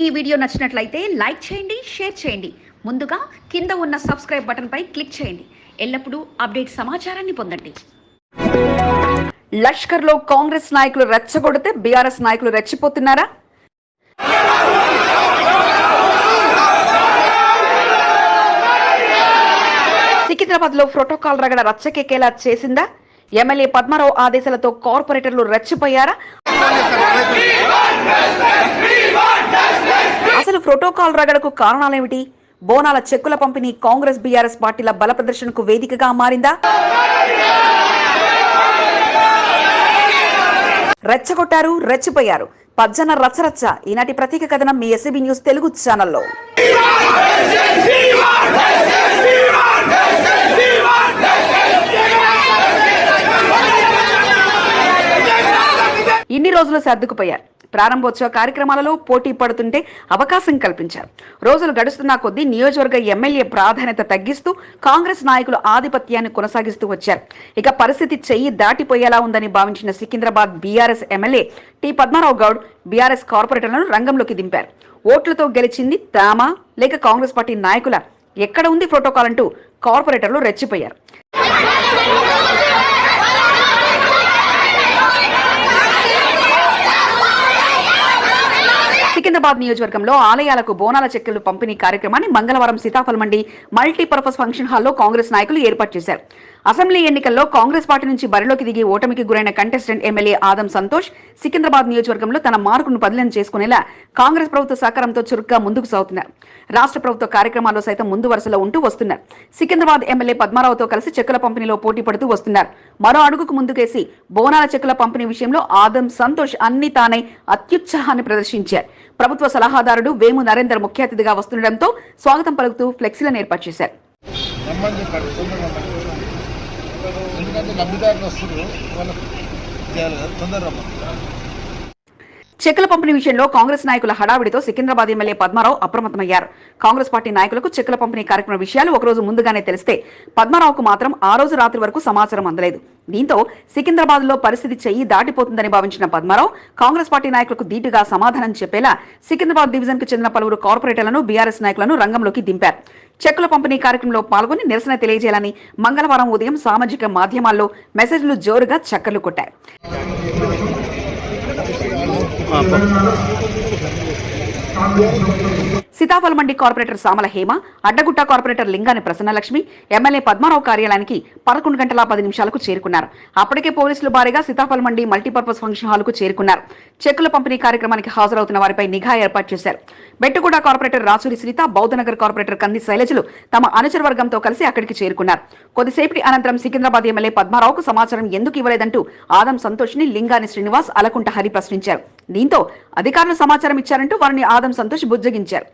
ఈ వీడియో నచ్చినట్లయితే లైక్ చేయండి, షేర్ చేయండి. ముందుగా కింద ఉన్న సబ్స్క్రైబ్ బటన్పై క్లిక్ చేయండి. ఎల్లప్పుడూ అప్డేట్ సమాచారాన్ని పొందండి. లష్కర్లో కాంగ్రెస్ నాయకులు రెచ్చగొడితే బీఆర్ఎస్ నాయకులు రెచ్చిపోతున్నారా? సికింద్రాబాద్లో ప్రోటోకాల్ రగడ రచ్చకెక్కేలా చేసిందా? ఎమ్మెల్యే పద్మారావు ఆదేశాలతో కార్పొరేటర్లు రెచ్చిపోయారా? అసలు ప్రోటోకాల్ రగడకు కారణాలేమిటి? బోనాల చెక్కుల పంపిణీ కాంగ్రెస్ బీఆర్ఎస్ పార్టీల బల ప్రదర్శనకు వేదికగా మారిందా? రెచ్చగొట్టారు, రెచ్చిపోయారు. పజ్జన రచ్చరచ్చ. ఈనాటి ప్రత్యేక కథనం మీ ఎస్సీబీ న్యూస్ తెలుగు ఛానల్లో. ఇన్ని రోజులు సర్దుకుపోయారు. ప్రారంభోత్సవ కార్యక్రమాలలో పోటీ పడుతుంటే అవకాశం కల్పించారు. రోజులు గడుస్తున్న కొద్దీ నియోజకవర్గ ఎమ్మెల్యే ప్రాధాన్యత తగ్గిస్తూ కాంగ్రెస్ నాయకులు ఆధిపత్యాన్ని కొనసాగిస్తూ వచ్చారు. ఇక పరిస్థితి చెయ్యి దాటిపోయేలా ఉందని భావించిన సికింద్రాబాద్ బీఆర్ఎస్ ఎమ్మెల్యే టి పద్మారావు గౌడ్ బీఆర్ఎస్ కార్పొరేటర్లను రంగంలోకి దింపారు. ఓట్లతో గెలిచింది తామా లేక కాంగ్రెస్ పార్టీ నాయకుల? ఎక్కడ ఉంది ప్రోటోకాల్ అంటూ కార్పొరేటర్లు రెచ్చిపోయారు. సికింద్రాబాద్ నియోజకవర్గంలో ఆలయాలకు బోనాల చెక్కులు పంపిణీ కార్యక్రమాన్ని మంగళవారం సీతాఫల్ మండి మల్టీపర్పస్ ఫంక్షన్ హాల్లో కాంగ్రెస్ నాయకులు ఏర్పాటు చేశారు. అసెంబ్లీ ఎన్నికల్లో కాంగ్రెస్ పార్టీ నుంచి బరిలోకి దిగి ఓటమికి గురైన కంటెస్టెంట్ ఎమ్మెల్యే ఆదం సంతోష్ సికింద్రాబాద్ నియోజకవర్గంలో తన మార్కును పదిలం చేసుకునేలా కాంగ్రెస్ ప్రభుత్వ సహకారంతో చురుగ్గా ముందుకు సాగుతున్నారు. రాష్ట్ర ప్రభుత్వ కార్యక్రమాల్లో సైతం ముందు వరుసలో ఉంటూ వస్తున్నారు. సికింద్రాబాద్ ఎమ్మెల్యే పద్మారావుతో కలిసి చెక్కుల పంపిణీలో పోటీ పడుతూ వస్తున్నారు. మరో అడుగుకు ముందుకేసి బోనాల చెక్కుల పంపిణీ విషయంలో ఆదం సంతోష్ అన్ని తానై అత్యుత్సాహాన్ని ప్రదర్శించారు. ప్రభుత్వ సలహాదారుడు వేము నరేందర్ ముఖ్య అతిథిగా వస్తుండటంతో స్వాగతం పలుకుతూ ఫ్లెక్సీలను ఏర్పాటు చేశారు. చెక్కుల పంపిణీ విషయంలో కాంగ్రెస్ నాయకుల హడావిడితో సికింద్రాబాద్ ఎమ్మెల్యే పద్మారావు అప్రమత్తమయ్యారు. కాంగ్రెస్ పార్టీ నాయకులకు చెక్కుల పంపిణీ కార్యక్రమ విషయాలు ఒకరోజు ముందుగానే తెలిస్తే పద్మారావుకు మాత్రం ఆ రోజు రాత్రి వరకు సమాచారం అందలేదు. దీంతో సికింద్రాబాద్ లో పరిస్థితి చెయ్యి దాటిపోతుందని భావించిన పద్మారావు కాంగ్రెస్ పార్టీ నాయకులకు ధీటుగా సమాధానం చెప్పేలా సికింద్రాబాద్ డివిజన్ కు చెందిన పలువురు కార్పొరేటర్లను బీఆర్ఎస్ నాయకులను రంగంలోకి దింపారు. చెక్కుల పంపిణీ కార్యక్రమంలో పాల్గొని నిరసన తెలియజేయాలని మంగళవారం ఉదయం సామాజిక మాధ్యమాల్లో మెసేజ్లు జోరుగా చక్కర్లు కొట్టారు. Sitaphal Mandi corporator Samala Hema, Addagutta corporator Lingani Prasannalakshmi MLA Padmarao కార్యాలయానికి 11:10 చేరుకున్నారు. అప్పటికే పోలీసులు భారీగా Sitaphal Mandi multipurpose function hall కు చేరుకున్నారు. చెక్కుల పంపిణీ కార్యక్రమానికి హాజరవుతున్న వారిపై నిఘా ఏర్పాటు చేశారు. బెట్టుగూడ కార్పొరేటర్ రాచూరి శ్రీత, బౌద్ధనగర్ కార్పొరేటర్ కంది శైలజలు తమ అనుచర వర్గంతో కలిసి అక్కడికి చేరుకున్నారు. కొద్దిసేపటి అనంతరం సికింద్రాబాద్ ఎమ్మెల్యే పద్మారావుకు సమాచారం ఎందుకు ఇవ్వలేదంటూ ఆదం సంతోష్ ని లింగాని శ్రీనివాస్, అలకుంట హరి ప్రశ్నించారు. దీంతో అధికారులు సమాచారం ఇచ్చారంటూ వారిని ఆదం సంతోష్ బుజ్జగించారు.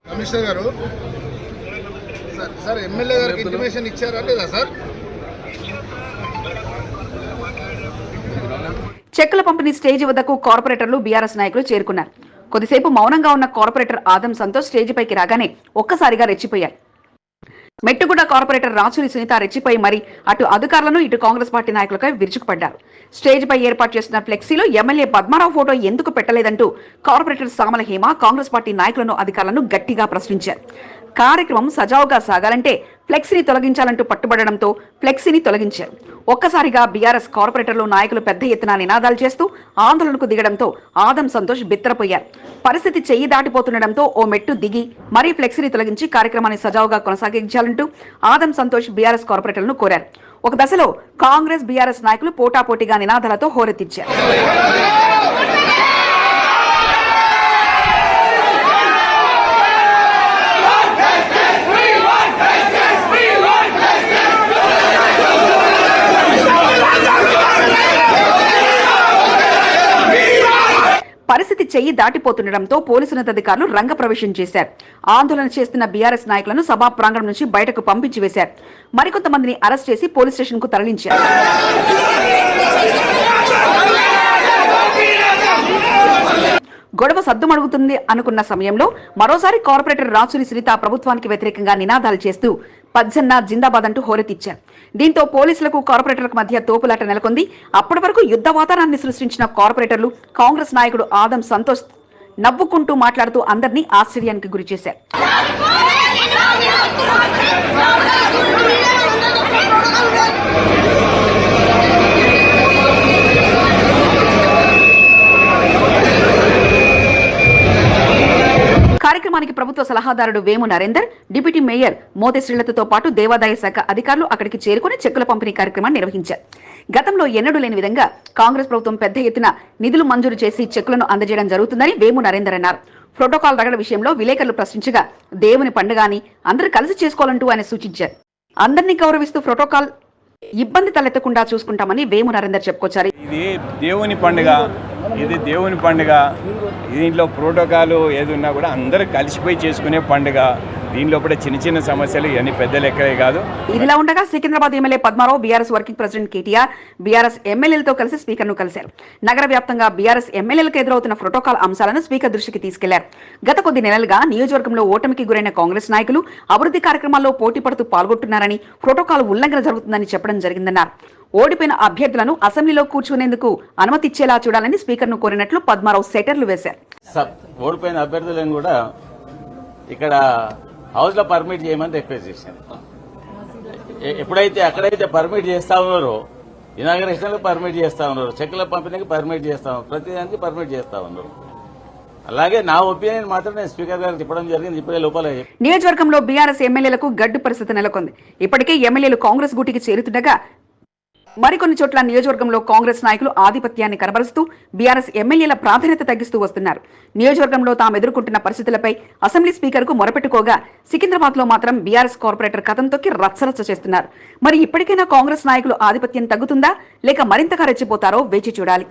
చెక్కుల పంపిణీ స్టేజ్ వద్దకు కార్పొరేటర్లు బీఆర్ఎస్ నాయకులు చేరుకున్నారు. కొద్దిసేపు మౌనంగా ఉన్న కార్పొరేటర్ ఆదం సంతోష్ స్టేజ్ పైకి రాగానే ఒక్కసారిగా రెచ్చిపోయారు. మెట్టుగూడ కార్పొరేటర్ రాచూరి సునీత రెచ్చిపోయి మరి అటు అధికారులను ఇటు కాంగ్రెస్ పార్టీ నాయకులపై విరుచుకుపడ్డారు. స్టేజ్ పై ఏర్పాటు చేసిన ఫ్లెక్సీలో ఎమ్మెల్యే పద్మారావు ఫోటో ఎందుకు పెట్టలేదంటూ కార్పొరేటర్ సామల హేమ కాంగ్రెస్ పార్టీ నాయకులను, అధికారులను గట్టిగా ప్రశ్నించారు. కార్యక్రమం సజావుగా సాగాలంటే ఫ్లెక్సీని తొలగించాలంటూ పట్టుబడడంతో ఫ్లెక్సీని తొలగించారు. ఒక్కసారిగా బీఆర్ఎస్ కార్పొరేటర్లు, నాయకులు పెద్ద ఎత్తున నినాదాలు చేస్తూ ఆందోళనకు దిగడంతో ఆదం సంతోష్ బిత్తరపోయారు. పరిస్థితి చెయ్యి దాటిపోతుండటంతో ఓ మెట్టు దిగి మరీ ఫ్లెక్సీని తొలగించి కార్యక్రమాన్ని సజావుగా కొనసాగించాలంటూ ఆదం సంతోష్ బీఆర్ఎస్ కార్పొరేటర్లను కోరారు. ఒక దశలో కాంగ్రెస్ బీఆర్ఎస్ నాయకులు పోటాపోటీగా నినాదాలతో హోరెత్తించారు. పరిస్థితి చెయ్యి దాటిపోతుండటంతో పోలీసు ఉన్నతాధికారులు రంగప్రవేశం చేశారు. ఆందోళన చేస్తున్న బీఆర్ఎస్ నాయకులను సభా ప్రాంగణం నుంచి బయటకు పంపించి వేశారు. మరికొంతమందిని అరెస్ట్ చేసి పోలీస్ స్టేషన్ కు తరలించారు. గొడవ సద్దుమడుగుతుంది అనుకున్న సమయంలో మరోసారి కార్పొరేటర్ రాచూరి శ్రీత ప్రభుత్వానికి వ్యతిరేకంగా నినాదాలు చేస్తూ పజ్జన్న జిందాబాద్ అంటూ హోరెత్తిచ్చారు. దీంతో పోలీసులకు కార్పొరేటర్లకు మధ్య తోపులాట నెలకొంది. అప్పటి వరకు యుద్ధ వాతావరణాన్ని సృష్టించిన కార్పొరేటర్లు కాంగ్రెస్ నాయకుడు ఆదం సంతోష్ నవ్వుకుంటూ మాట్లాడుతూ అందరినీ ఆశ్చర్యానికి గురిచేశారు. కార్యక్రమానికి ప్రభుత్వ సలహాదారుడు వేము నరేందర్, డిప్యూటీ మేయర్ మోతే శ్రీలతతో పాటు దేవాదాయ శాఖ అధికారులు అక్కడికి చేరుకుని చెక్కుల పంపిణీ కార్యక్రమాన్ని నిర్వహించారు. గతంలో ఎన్నడూ లేని విధంగా కాంగ్రెస్ ప్రభుత్వం పెద్ద ఎత్తున నిధులు మంజూరు చేసి చెక్కులను అందజేయడం జరుగుతుందని వేము నరేందర్ అన్నారు. ప్రోటోకాల్ రగడ విషయంలో విలేకరులు ప్రశ్నించగా దేవుని పండుగ అని అందరూ కలిసి చేసుకోవాలంటూ ఆయన సూచించారు. అందరినీ గౌరవిస్తూ ప్రోటోకాల్ ఇబ్బంది తలెత్తకుండా చూసుకుంటామని వేము నరేందర్ చెప్పుకొచ్చారు. ఇది దేవుని పండుగ, దీంట్లో ప్రోటోకాల్ ఏది ఉన్నా కూడా అందరూ కలిసిపోయి చేసుకునే పండుగ. దీనిలో కూడా చిన్న చిన్న సమస్యలు ఇవన్నీ పెద్ద లెక్కలే కాదు. ఇదిలా ఉండగా Secunderabad MLA Padmarao BRS working president KTR BRS ఎమ్మెల్యేలతో కలిసి స్పీకర్ను కలిశారు. నగర వ్యాప్తంగా బీఆర్ఎస్ ఎమ్మెల్యేలకు ఎదురవుతున్న ప్రోటోకాల్ అంశాలను స్పీకర్ దృష్టికి తీసుకెళ్లారు. గత కొద్ది నెలలుగా నియోజకవర్గంలో ఓటమికి గురైన కాంగ్రెస్ నాయకులు అభివృద్ధి కార్యక్రమాల్లో పోటీ పడుతూ పాల్గొంటున్నారని, ప్రోటోకాల్ ఉల్లంఘన జరుగుతుందని చెప్పడం జరిగిందన్నారు. ఓడిపోయిన అభ్యర్థులను అసెంబ్లీలో కూర్చునేందుకు అనుమతిచ్చేలా చూడాలని స్పీకర్ను కోరినట్లు పద్మారావు సెటర్లు వేశారు. ఓడిపోయిన అభ్యర్థులను కూడా ఇక్కడ హౌస్ లో పర్మిట్ చేయమని రిక్వెస్ట్ చేశాను. అక్కడైతే పర్మిట్ చేస్తా ఉన్నారో, ఇనాగరేషన్ పర్మిట్ చేస్తా ఉన్నారు, చెక్కుల పంపిణీకి పర్మిట్ చేస్తా ఉన్నారు, ప్రతిదానికి పర్మిట్ చేస్తా ఉన్నారు. అలాగే నా ఒపీనియన్ మాత్రం నేను స్పీకర్ గారికి చెప్పడం జరిగింది. ఇప్పుడే లోపల నియోజకవర్గంలో బీఆర్ఎస్ ఎమ్మెల్యేలకు గడ్డు పరిస్థితి నెలకొంది. ఇప్పటికే ఎమ్మెల్యేలు కాంగ్రెస్ గూటికి చేరుతుండగా మరికొన్ని చోట్ల నియోజకవర్గంలో కాంగ్రెస్ నాయకులు ఆధిపత్యాన్ని కనబరుస్తూ బీఆర్ఎస్ ఎమ్మెల్యేల ప్రాధాన్యత తగ్గిస్తూ వస్తున్నారు. నియోజకవర్గంలో తాము ఎదుర్కొంటున్న పరిస్థితులపై అసెంబ్లీ స్పీకర్ కు మొరపెట్టుకోగా సికింద్రాబాద్ లో మాత్రం బీఆర్ఎస్ కార్పొరేటర్ కథం తొక్కి రచ్చరచ్చ చేస్తున్నారు. మరి ఇప్పటికైనా కాంగ్రెస్ నాయకులు ఆధిపత్యం తగ్గుతుందా లేక మరింతగా రెచ్చిపోతారో వేచి చూడాలి.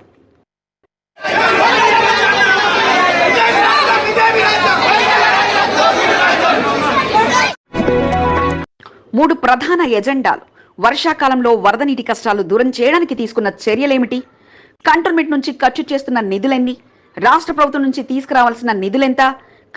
మూడు ప్రధాన ఎజెండాలు. వర్షాకాలంలో వరద నీటి కష్టాలు దూరం చేయడానికి తీసుకున్న చర్యలేమిటి? కంటోన్మెంట్ నుంచి ఖర్చు చేస్తున్న నిధులెన్ని? రాష్ట్ర ప్రభుత్వం నుంచి తీసుకురావాల్సిన నిధులెంత?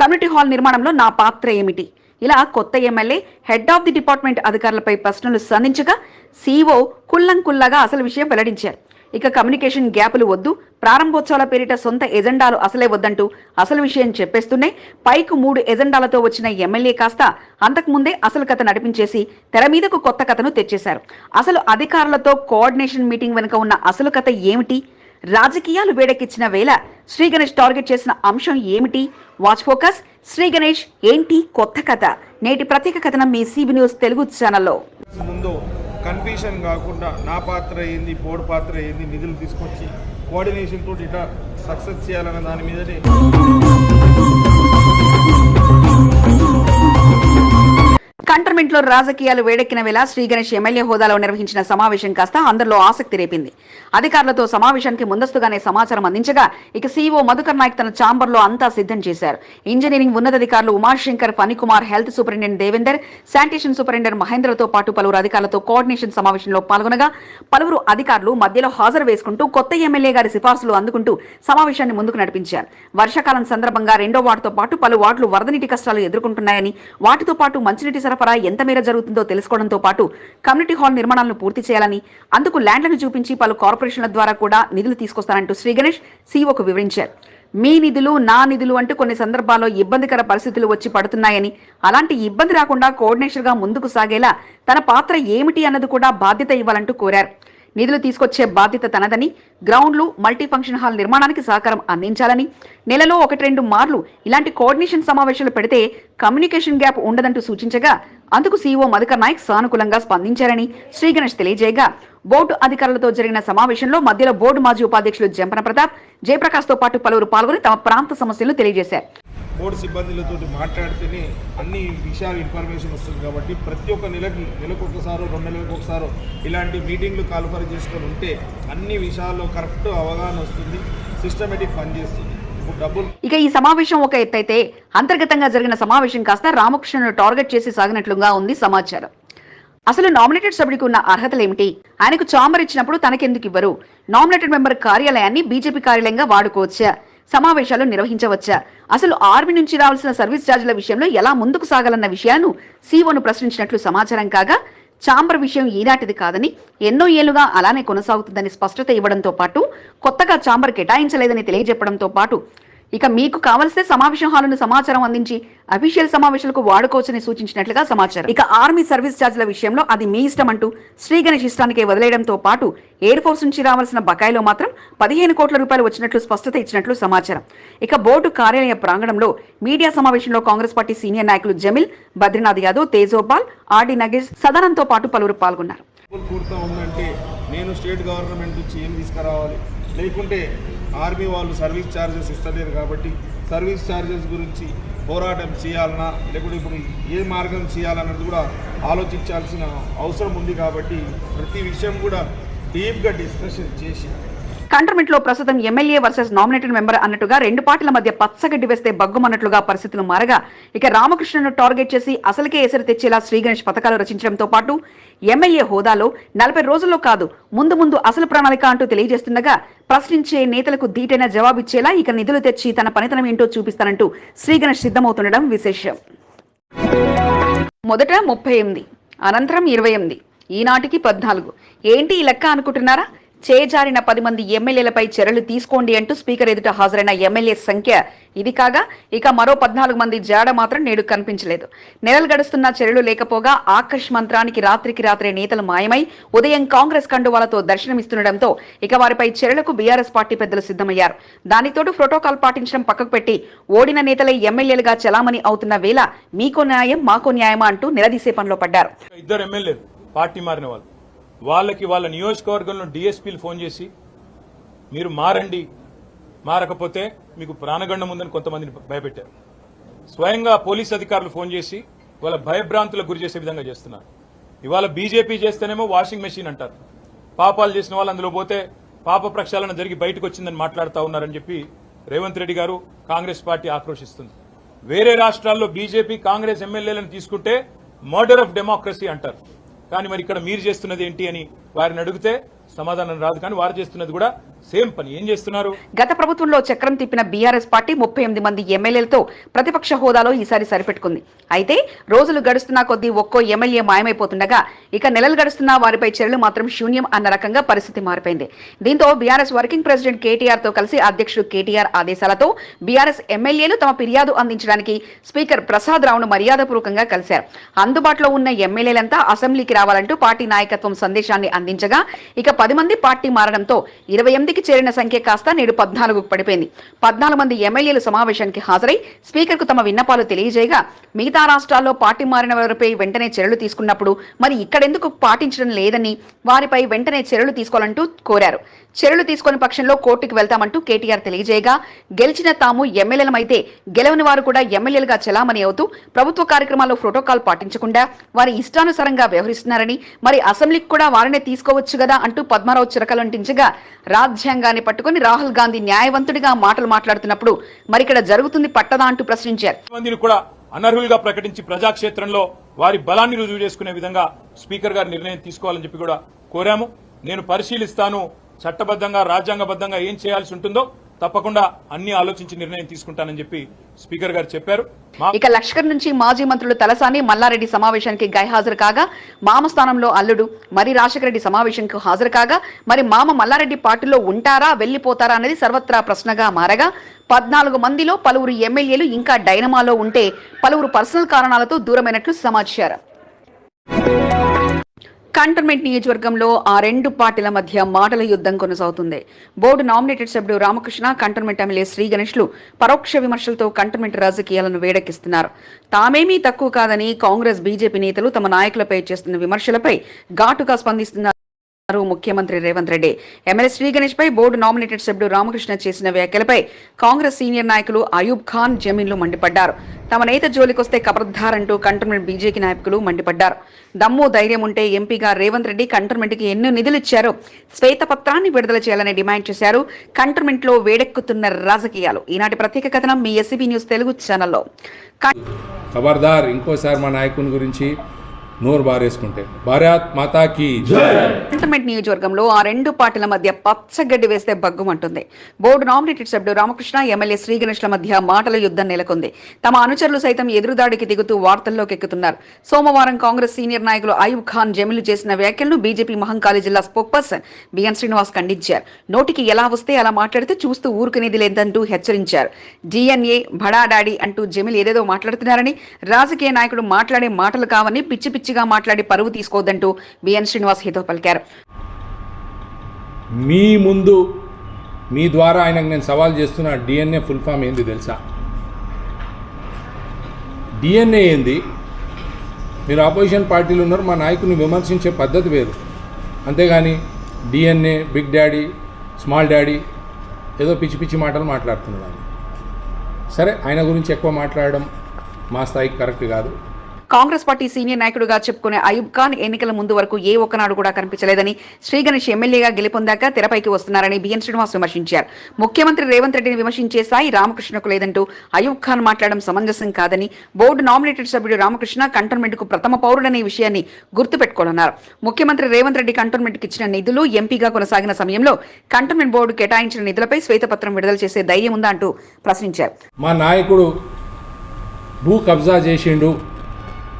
కమ్యూనిటీ హాల్ నిర్మాణంలో నా పాత్ర ఏమిటి? ఇలా కొత్త MLA head of the department అధికారులపై ప్రశ్నలు సంధించగా సీఈఓ కుల్లంకుల్లాగా అసలు విషయం వెల్లడించారు. ఇక కమ్యూనికేషన్ గ్యాపులు వద్దు, ప్రారంభోత్సవాల పేరిట సొంత ఎజెండాలు అసలే వద్దంటూ అసలు విషయం చెప్పేస్తూనే పైకు 3 ఎజెండాలతో వచ్చిన ఎమ్మెల్యే కాస్త అంతకుముందే అసలు కథ నడిపించేసి తెర మీదకు కొత్త కథను తెచ్చేశారు. అసలు అధికారులతో కోఆర్డినేషన్ మీటింగ్ వెనుక ఉన్న అసలు కథ ఏమిటి? రాజకీయాలు వేడెక్కించిన వేళ శ్రీ గణేష్ టార్గెట్ చేసిన అంశం ఏమిటి? Watch focus. శ్రీ గణేష్ ఏంటి కొత్త కథ? నేటి ప్రత్యేక కథనం మీ సిబి న్యూస్ తెలుగు ఛానల్లో. కన్ఫ్యూషన్ కాకుండా నా పాత్ర ఏంది, బోర్డు పాత్ర ఏంది, నిధులు తీసుకొచ్చి కోఆర్డినేషన్ తోటి ఇట్లా సక్సెస్ చేయాలన్న దాని మీదనే కంటోన్మెంట్ లో రాజకీయాలు వేడెక్కిన వేళ శ్రీ గణేష్ ఎమ్మెల్యే హోదాలో నిర్వహించిన సమావేశం కాస్త అందరిలో ఆసక్తి రేపింది. అధికారులతో సమావేశానికి ముందస్తుగానే సమాచారం అందించగా ఇక సీఈఓ మధుకర్ నాయక్ తన ఛాంబర్ లో అంతా సిద్ధం చేశారు. ఇంజనీరింగ్ ఉన్నతాధికారులు Umashankar, Phanikumar, health superintendent Devender, sanitation superintendent మహేంద్రతో పాటు పలువురు అధికారులతో కోఆర్డినేషన్ సమావేశంలో పాల్గొనగా పలువురు అధికారులు మధ్యలో హాజరు వేసుకుంటూ కొత్త ఎమ్మెల్యే గారి సిఫార్సులు అందుకుంటూ సమావేశాన్ని ముందుకు నడిపించారు. వర్షాకాలం సందర్భంగా 2వ వార్డుతో పాటు పలు వార్డులు వరద నీటి కష్టాలు ఎదుర్కొంటున్నాయని, వాటితో పాటు మంచినీటి సరఫరా ఎంత మేర జరుగుతుందో తెలుసుకోవడంతో పాటు కమ్యూనిటీ హాల్ నిర్మాణాలను పూర్తి చేయాలని, అందుకు ల్యాండ్లను చూపించి పలు కార్పొరేషన్ల ద్వారా కూడా నిధులు తీసుకొస్తారంటూ శ్రీ గణేష్ సీఈఓకు వివరించారు. మీ నిధులు నా నిధులు అంటూ కొన్ని సందర్భాల్లో ఇబ్బందికర పరిస్థితులు వచ్చి పడుతున్నాయని, అలాంటి ఇబ్బంది రాకుండా కోఆర్డినేషన్ గా ముందుకు సాగేలా తన పాత్ర ఏమిటి అన్నది కూడా బాధ్యత ఇవ్వాలంటూ కోరారు. నిధులు తీసుకొచ్చే బాధ్యత తనదని, గ్రౌండ్లు, మల్టీ ఫంక్షన్ హాల్ నిర్మాణానికి సహకారం అందించాలని, నెలలో 1-2 మార్లు ఇలాంటి కోఆర్డినేషన్ సమావేశాలు పెడితే కమ్యూనికేషన్ గ్యాప్ ఉండదంటూ సూచించగా అందుకు సీఈఓ మధుకర్ నాయక్ సానుకూలంగా స్పందించారని శ్రీ గణేష్ తెలియజేయగా బోర్డు అధికారులతో జరిగిన సమావేశంలో మధ్యలో బోర్డు మాజీ ఉపాధ్యక్షులు జంపన ప్రతాప్, జయప్రకాష్ తో పాటు పలువురు పాల్గొని తమ ప్రాంత సమస్యలను తెలియజేశారు. బోర్డు సిబ్బందులతో మాట్లాడితేనే అన్ని విషయాలు ఇన్ఫర్మేషన్ వస్తుంది కాబట్టి ప్రతి ఒక్క నెలకు ఒకసారో 2 నెలలకు ఒకసారో ఇలాంటి మీటింగ్లు కాల్ఫర్ చేసుకొని ఉంటే అన్ని విషయాల్లో కరెక్ట్ అవగాహన వస్తుంది, సిస్టమేటిక్ పనిచేస్తుంది. ఇక ఈ సమావేశం ఒక ఎత్తైతే అంతర్గతంగా జరిగిన సమావేశం కాస్త రామకృష్ణను టార్గెట్ చేసి సాగినట్లుగా ఉంది సమాచారం. అసలు నామినేటెడ్ సభ్యుడికి ఉన్న అర్హతలేమిటి? ఆయనకు ఛాంబర్ ఇచ్చినప్పుడు తనకెందుకు ఇవ్వరు? నామినేటెడ్ మెంబర్ కార్యాలయాన్ని బీజేపీ కార్యాలయంగా వాడుకోవచ్చా? సమావేశాలు నిర్వహించవచ్చా? అసలు ఆర్మీ నుంచి రావాల్సిన సర్వీస్ ఛార్జీల విషయంలో ఎలా ముందుకు సాగాలన్న విషయాలను సీఓను ప్రశ్నించినట్లు సమాచారం కాగా, ఛాంబర్ విషయం ఈనాటిది కాదని, ఎన్నో ఏళ్లుగా అలానే కొనసాగుతుందని స్పష్టత ఇవ్వడంతో పాటు కొత్తగా ఛాంబర్ కేటాయించలేదని తెలియజెప్పడంతో పాటు ఇక మీకు కావలసిన సమావేశం హాలును సమాచారం అందించి అఫీషియల్ సమావేశాలకు వాడుకోవచ్చని సూచించినట్లుగా సమాచారం. ఇక ఆర్మీ సర్వీస్ ఛార్జీల విషయంలో అది మీ ఇష్టం అంటూ శ్రీ గణేష్ ఇష్టానికే వదిలేయడంతో పాటు ఎయిర్ ఫోర్స్ నుంచి రావాల్సిన బకాయిలో మాత్రం 15 కోట్ల రూపాయలు వచ్చినట్లు స్పష్టత ఇచ్చినట్లు సమాచారం. ఇక బోర్డు కార్యాలయ ప్రాంగణంలో మీడియా సమావేశంలో కాంగ్రెస్ పార్టీ సీనియర్ నాయకులు జమిల్, బద్రీనాథ్ యాదవ్, తేజోపాల్, ఆర్డి నగేష్, సదానంతో పాటు పలువురు పాల్గొన్నారు. పూర్తి ఉందంటే నేను స్టేట్ గవర్నమెంట్ నుంచి ఏం తీసుకురావాలి, లేకుంటే ఆర్మీ వాళ్ళు సర్వీస్ ఛార్జెస్ ఇస్తలేరు కాబట్టి సర్వీస్ ఛార్జెస్ గురించి పోరాటం చేయాలన్నా లేకుంటే ఇప్పుడు ఏ మార్గం చేయాలన్నది కూడా ఆలోచించాల్సిన అవసరం ఉంది. కాబట్టి ప్రతి విషయం కూడా డీప్గా డిస్కషన్ చేసి కంటోన్మెంట్ లో ప్రస్తుతం ఎమ్మెల్యే వర్సెస్ నామినేటెడ్ మెంబర్ అన్నట్టుగా రెండు పార్టీల మధ్య పచ్చగడ్డి వేస్తే బగ్గుమన్నట్లుగా పరిస్థితులు మారగా ఇక రామకృష్ణను టార్గెట్ చేసి అసలుకే ఎసరు తెచ్చేలా శ్రీ గణేష్ పథకాలు రచించడంతో పాటు ఎమ్మెల్యే హోదాలో 40 రోజుల్లో కాదు ముందు అసలు ప్రణాళిక అంటూ తెలియజేస్తుండగా ప్రశ్నించే నేతలకు ధీటైన జవాబిచ్చేలా ఇక నిధులు తెచ్చి తన పనితనం ఏంటో చూపిస్తానంటూ శ్రీ గణేష్ సిద్ధమవుతుండడం విశేషం. మొదట 38, అనంతరం 28, ఈనాటికి 14. ఏంటి ఈ లెక్క అనుకుంటున్నారా? చేజారిన 10 మంది ఎమ్మెల్యేలపై చర్యలు తీసుకోండి అంటూ స్పీకర్ ఎదుట హాజరైన ఎమ్మెల్యే సంఖ్య ఇది కాగా ఇక మరో 14 మంది జాడ మాత్రం నేడు కనిపించలేదు. నెలలు గడుస్తున్న చర్యలు లేకపోగా ఆకర్ష్ మంత్రానికి రాత్రికి రాత్రే నేతలు మాయమై ఉదయం కాంగ్రెస్ కండువాలతో దర్శనమిస్తుండటంతో ఇక వారిపై చర్యలకు బీఆర్ఎస్ పార్టీ పెద్దలు సిద్ధమయ్యారు. దానితోడు ప్రోటోకాల్ పాటించడం పక్కకు పెట్టి ఓడిన నేతలే ఎమ్మెల్యేలుగా చలామణి అవుతున్న వేళ మీకో న్యాయం మాకో న్యాయమా అంటూ నిలదీసే పనిలో పడ్డారు. ఇద్దరు ఎమ్మెల్యేలు పార్టీ మారిన వాళ్ళు, వాళ్ళకి వాళ్ళ నియోజకవర్గంలో డిఎస్పీలు ఫోన్ చేసి మీరు మారండి, మారకపోతే మీకు ప్రాణగండం ఉందని కొంతమందిని భయపెట్టారు. స్వయంగా పోలీస్ అధికారులు ఫోన్ చేసి వాళ్ళ భయభ్రాంతులకు గురి చేసే విధంగా చేస్తున్నారు. ఇవాళ బీజేపీ చేస్తేనేమో వాషింగ్ మెషిన్ అంటారు, పాపాలు చేసిన వాళ్ళు అందులో పోతే పాప ప్రక్షాళన జరిగి బయటకు వచ్చిందని మాట్లాడుతూ ఉన్నారని చెప్పి రేవంత్ రెడ్డి గారు కాంగ్రెస్ పార్టీ ఆక్రోశిస్తుంది. వేరే రాష్ట్రాల్లో బీజేపీ కాంగ్రెస్ ఎమ్మెల్యేలను తీసుకుంటే మర్డర్ ఆఫ్ డెమోక్రసీ అంటారు. కానీ మరి ఇక్కడ మీరు చేస్తున్నది ఏంటి అని వారిని అడిగితే సమాధానం రాదు. కానీ వారు చేస్తున్నది కూడా సేమ్ పని. ఏం చేస్తున్నారు? గత ప్రభుత్వంలో చక్రం తిప్పిన బీఆర్ఎస్ పార్టీ 38 మంది ఎమ్మెల్యేలతో ప్రతిపక్ష హోదాలో ఈసారి సరిపెట్టుకుంది. అయితే రోజులు గడుస్తున్నా కొద్దీ ఒక్కో ఎమ్మెల్యే మాయమైపోతుండగా ఇక నెలలు గడుస్తున్నా వారిపై చర్యలు మాత్రం శూన్యం అన్న రకంగా పరిస్థితి మారిపోయింది. దీంతో బీఆర్ఎస్ వర్కింగ్ ప్రెసిడెంట్ కేటీఆర్ తో కలిసి అధ్యక్షుడు కేటీఆర్ ఆదేశాలతో బీఆర్ఎస్ ఎమ్మెల్యేలు తమ ఫిర్యాదు అందించడానికి స్పీకర్ ప్రసాద్ రావును మర్యాదపూర్వకంగా కలిశారు. అందుబాటులో ఉన్న ఎమ్మెల్యేలంతా అసెంబ్లీకి రావాలంటూ పార్టీ నాయకత్వం సందేశాన్ని అందించగా ఇక 10 మంది పార్టీ మారడంతో 28కి చేరిన సంఖ్య కాస్త నేడు 14కు పడిపోయింది. 14 మంది ఎమ్మెల్యేలు సమావేశానికి హాజరై స్పీకర్ కు తమ విన్నపాలు తెలియజేయగా మిగతా రాష్ట్రాల్లో పార్టీ మారిన వారిపై వెంటనే చర్యలు తీసుకున్నప్పుడు మరి ఇక్కడెందుకు పాటించడం లేదని వారిపై వెంటనే చర్యలు తీసుకోవాలంటూ కోరారు. చర్యలు తీసుకునే పక్షంలో కోర్టుకు వెళ్తామంటూ కేటీఆర్ తెలియజేయగా గెలిచిన తాము ఎమ్మెల్యేలమైతే గెలవని వారు కూడా ఎమ్మెల్యేలుగా చలామణి అవుతూ ప్రభుత్వ కార్యక్రమాల్లో ప్రోటోకాల్ పాటించకుండా వారి ఇష్టానుసారంగా వ్యవహరిస్తున్నారని మరి అసెంబ్లీకి కూడా వారినే తీసుకోవచ్చు కదా అంటూ పద్మారావు చిరకలంటించగా రాజ్యాంగాన్ని పట్టుకుని రాహుల్ గాంధీ న్యాయవంతుడిగా మాటలు మాట్లాడుతున్నప్పుడు మరి ఇక్కడ జరుగుతుంది పట్టదా అంటూ ప్రశ్నించారు. మందిని కూడా అనర్హులుగా ప్రకటించి ప్రజాక్షేత్రంలో వారి బలాన్ని రుజువు చేసుకునే విధంగా స్పీకర్ గారు నిర్ణయం తీసుకోవాలని చెప్పి కూడా కోరాము. నేను పరిశీలిస్తాను, చట్టబద్దంగా రాజ్యాంగబద్దంగా ఏం చేయాల్సి ఉంటుందో తప్పకుండా అన్ని ఆలోచించి నిర్ణయం తీసుకుంటానని చెప్పి స్పీకర్ గారు చెప్పారు. ఇక లష్కర్ నుంచి మాజీ మంత్రులు తలసాని, మల్లారెడ్డి సమావేశానికి గైహాజరు కాగా మామ స్థానంలో అల్లుడు మరి రాజశేఖర రెడ్డి సమావేశానికి హాజరు కాగా మరి మామ మల్లారెడ్డి పార్టీలో ఉంటారా వెళ్లిపోతారా అనేది సర్వత్రా ప్రశ్నగా మారగా 14 మందిలో పలువురు ఎమ్మెల్యేలు ఇంకా డైనమాలో ఉంటే పలువురు పర్సనల్ కారణాలతో దూరమైనట్లు సమాచారం. కంటోన్మెంట్ నియోజకవర్గంలో ఆ రెండు పార్టీల మధ్య మాటల యుద్ధం కొనసాగుతుంది. బోర్డు నామినేటెడ్ సభ్యుడు రామకృష్ణ, కంటోన్మెంట్ ఎమ్మెల్యే శ్రీ గణేష్లు పరోక్ష విమర్శలతో కంటోన్మెంట్ రాజకీయాలను వేడెక్కిస్తున్నారు. తామేమీ తక్కువ కాదని కాంగ్రెస్, బీజేపీ నేతలు తమ నాయకులపై చేస్తున్న విమర్శలపై ఘాటుగా స్పందిస్తున్నారు ముఖ్యమంత్రి రేవంత్ రెడ్డి. ఎమ్మెల్యే శ్రీ గణేష్ పై బోర్డు నామినేటెడ్ సభ్యుడు రామకృష్ణ చేసిన వ్యాఖ్యలపై కాంగ్రెస్ సీనియర్ నాయకులు అయూబ్ ఖాన్, జమీన్లు మండిపడ్డారు. తమ నేత జోలికొస్తే కబర్దారంటూ కంటోన్మెంట్ బీజేపీ నాయకులు మండిపడ్డారు. దమ్ము ధైర్యం ఉంటే ఎంపీగా రేవంత్ రెడ్డి కంటోన్మెంట్ కి ఎన్నో నిధులు ఇచ్చారో శ్వేతపత్రాన్ని విడుదల చేయాలని డిమాండ్ చేశారు. కంటోన్మెంట్ లో వేడెక్కుతున్న రాజకీయాలు. ఈనాటి ప్రత్యేక కథనం మీ ఎస్సీబీ న్యూస్ తెలుగు ఛానల్లో. ఖబర్దార్, ఇంకోసారి మా నాయకుని గురించి నోరు బారేసుకుంటే. భారత్ మాతాకి కంటోన్మెంట్ నియోజకవర్గంలో ఆ రెండు పార్టీల మధ్య పచ్చగడ్డి వేస్తే బగ్గుమంటుంది. బోర్డు నామినేటెడ్ సభ్యుడు రామకృష్ణ, ఎమ్మెల్యే శ్రీ గణేష్ల మధ్య మాటల యుద్ధం నెలకొంది. తమ అనుచరులు సైతం ఎదురుదాడికి దిగుతూ వార్తల్లోకి ఎక్కుతున్నారు. సోమవారం కాంగ్రెస్ సీనియర్ నాయకులు అయూబ్ ఖాన్ జమీలు చేసిన వ్యాఖ్యలను బీజేపీ మహంకాళి జిల్లా స్పోక్ పర్సన్ బిఎన్ శ్రీనివాస్ ఖండించారు. నోటికి ఎలా వస్తే అలా మాట్లాడితే చూస్తూ ఊరుకునేది లేదంటూ హెచ్చరించారు. డిఎన్ఏ బడా డాడీ అంటూ జమీల్ ఏదేదో మాట్లాడుతున్నారని, రాజకీయ నాయకుడు మాట్లాడే మాటలు కావని పిచ్చి పిచ్చిగా మాట్లాడి పరువు తీసుకోవద్దంటూ బిఎన్ శ్రీనివాస్ హితో పలికారు. మీ ముందు మీ ద్వారా ఆయనకు నేను సవాల్ చేస్తున్న డిఎన్ఏ ఫుల్ ఫామ్ ఏంది తెలుసా? డిఎన్ఏ ఏంది? మీరు ఆపోజిషన్ పార్టీలు ఉన్నారు, మా నాయకుని విమర్శించే పద్ధతి వేరు. అంతేగాని DNA, big daddy, small daddy ఏదో పిచ్చి పిచ్చి మాటలు మాట్లాడుతున్నారు ఆయన. సరే, ఆయన గురించి ఎక్కువ మాట్లాడడం మా స్థాయికి కరెక్ట్ కాదు. కాంగ్రెస్ పార్టీ సీనియర్ నాయకుడిగా చెప్పుకునే అయూబ్ ఖాన్ ఎన్నికల ముందు వరకు ఏ ఒక్కనాడు కూడా కనిపించలేదని, శ్రీ గణేష్ ఎమ్మెల్యేగా గెలుపొందాక తెరపైకి వస్తున్నారని బిఎన్ శ్రీనివాస్ విమర్శించారు. ముఖ్యమంత్రి రేవంత్ రెడ్డిని విమర్శించే స్థాయి రామకృష్ణకు లేదంటూ అయూబ్ ఖాన్ మాట్లాడడం సమంజసం కాదని, బోర్డు నామినేటెడ్ సభ్యుడు రామకృష్ణ కంటోన్మెంట్ కు ప్రథమ పౌరుడనే విషయాన్ని గుర్తుపెట్టుకోవాలన్నారు. ముఖ్యమంత్రి రేవంత్ రెడ్డి కంటోన్మెంట్ కి ఇచ్చిన నిధులు ఎంపీగా కొనసాగిన సమయంలో కంటోన్మెంట్ బోర్డు కేటాయించిన నిధులపై శ్వేతపత్రం విడుదల చేసే ధైర్యం ఉందా అంటూ ప్రశ్నించారు. మా నాయకుడు భూ కబ్జా చేసిండు